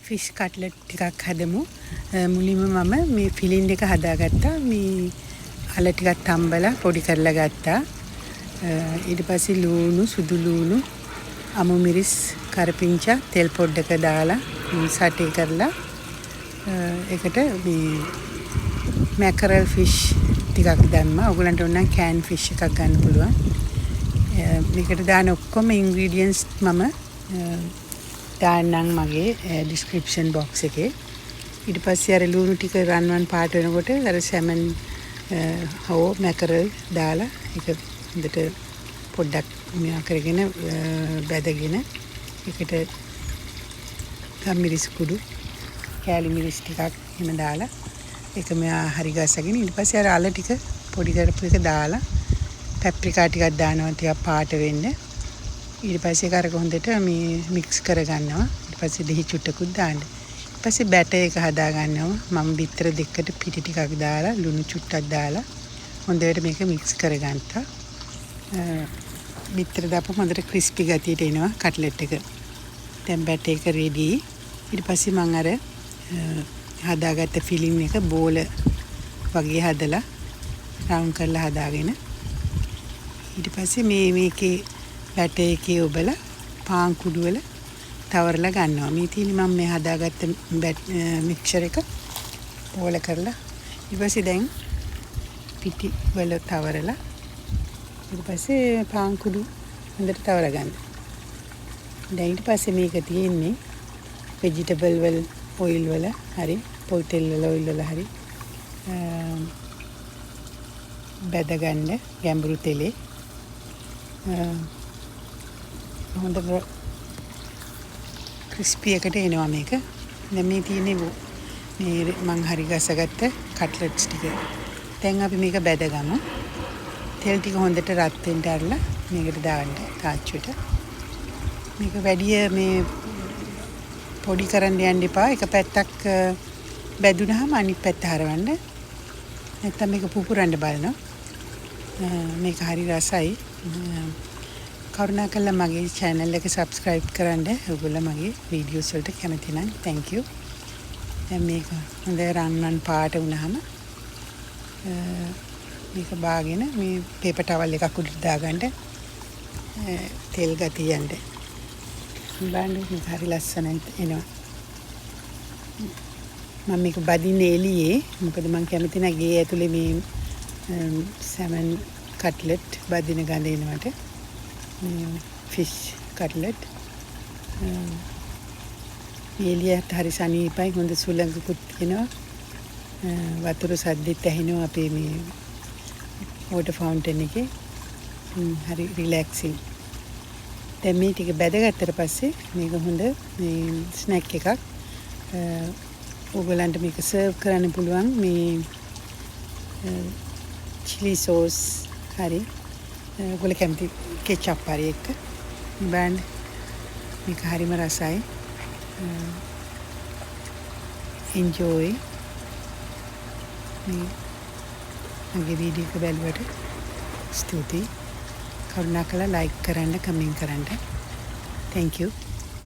Fish cutlet ටිකක් හදමු. මුලින්ම මම මේ ෆිලින් එක හදාගත්තා. මේ අල ටිකක් තම්බලා පොඩි කරලා ගත්තා. ඊට පස්සේ ලූණු, සුදු ලූණු, අමු මිරිස්, කරපිංචා, තෙල් පොඩ්ඩක දාලා සටේ කරලා ඒකට මේ මැකරල් ෆිෂ් ටිකක් දැම්මා. ඔයගලන්ට ඕන නම් කෑන් ෆිෂ් එකක් ගන්න පුළුවන්. මේකට දාන ඔක්කොම ඉන්ග්‍රීඩියන්ට්ස් මම දාන්නම් මගේ ඩිස්ක්‍රිප්ෂන් බොක්ස් එකේ. ඊට පස්සේ අර ලුණු ටික රන්වන් පාට වෙනකොට අර සැමන් හෝ මැකරල් දාලා ඒක හොඳට පොඩ්ඩක් මෙයා කරගෙන බැදගෙන ඒකට ගම්මිරිස් කුඩු කෑලි මිරිස් ටිකක් එහෙම දාලා ඒක මෙයා හරි ගසගෙන ඊට පස්සේ අර අල ටික පොඩි කරපු එක දාලා පැප්‍රිකා ටිකක් දානවා ටිකක් පාට වෙන්න. ඊට පස්සේ ඒක අර හොඳට මේ මික්ස් කරගන්නවා. ඊට පස්සේ දෙහි චුට්ටකුත් දාන්න. ඊට පස්සේ බැටර් එක හදා ගන්නවා. මම බිත්තර දෙකකට පිටි ටිකක් දාලා ලුණු චුට්ටක් දාලා හොඳට මේක මික්ස් කරගන්නවා. බිත්තර දාපුවම හොඳට ක්‍රිස්පි ගතියට එනවා කට්ලට් එක. දැන් බැටර් එක රෙඩි. ඊට පස්සේ මම අර හදාගත්ත ෆිලින් එක බෝල වගේ හදලා රවුන්ඩ් කරලා හදාගෙන ඊට පස්සේ මේකේ බැටර් එකේ ඔබලා පාන් කුඩු වල තවරලා ගන්නවා. මේ තියෙන්නේ මම මේ හදාගත්ත මික්ස්චර් එක බෝල කරලා ඊට පස්සේ දැන් පිටි වල තවරලා ඊට පස්සේ පාන් කුඩු හොඳට තවර ගන්න. දැන් ඊට පස්සේ මේක තියෙන්නේ ভেජිටබල් වල ඔයිල් වල හරි පොල් තෙල් වල ඔයිල් වල හරි බෙද ගන්න ගැඹුරු තෙලේ හොඳ ක්‍රිස්පි එකට එනවා මේක. දැන් මේ තියෙන්නේ මේ මං හරි ගසගත්ත කට්ලට්ස් ටික. දැන් අපි මේක බෙදගමු. තෙල් ටික හොඳට රත් වෙන්න අරලා මේකට දාන්න තාච්චුවට. මේක වැඩි මේ පොඩි කරන්න යන්න එපා. එක පැත්තක් බැදුනහම අනිත් පැත්ත හරවන්න. නැත්තම් මේක පුපුරන්න බලනවා. මේක හරි රසයි. කරුණාකරලා මගේ channel එක subscribe කරන්න. ඔයගොල්ලෝ මගේ videos වලට කැමති නම් thank you. දැන් මේක හොඳ රන්වන් පාට වුණාම මේක බාගෙන මේ paper towel එකක් උඩට දාගන්න තෙල් ගතිය යන්න. බලන්න මේක හරි ලස්සන එනවා. මම මේක බදින්නේ එළියේ. මොකද මම කැමති නැහැ ගේ ඇතුලේ මේ සැමන් කට්ලට් බදින ගඳ එනවට. ෆිෂ් කට්ලට් එළියට හරි සනීපයි. හොඳ සුළඟකුත් එනවා. වතුර සද්දෙත් ඇහෙනවා අපේ මේ වෝටර් ෆවුන්ටන් එකේ. හරි රිලැක්සින්. දැන් මේ ටික බැදගත්තට පස්සේ මේක හොඳ මේ ස්නැක් එකක්. ඔයගලන්ට මේක සර්ව් කරන්න පුළුවන් මේ chili sauce හරි ඔයගොල්ලෝ කැමති කෙචප් හරි එක්ක බලන්න මේක හරිම රසයි. enjoy. මේ මගේ වීඩියෝ එක බලුවට ස්තුතියි. කරුණාකරලා like කරන්න, comment කරන්න. Thank you.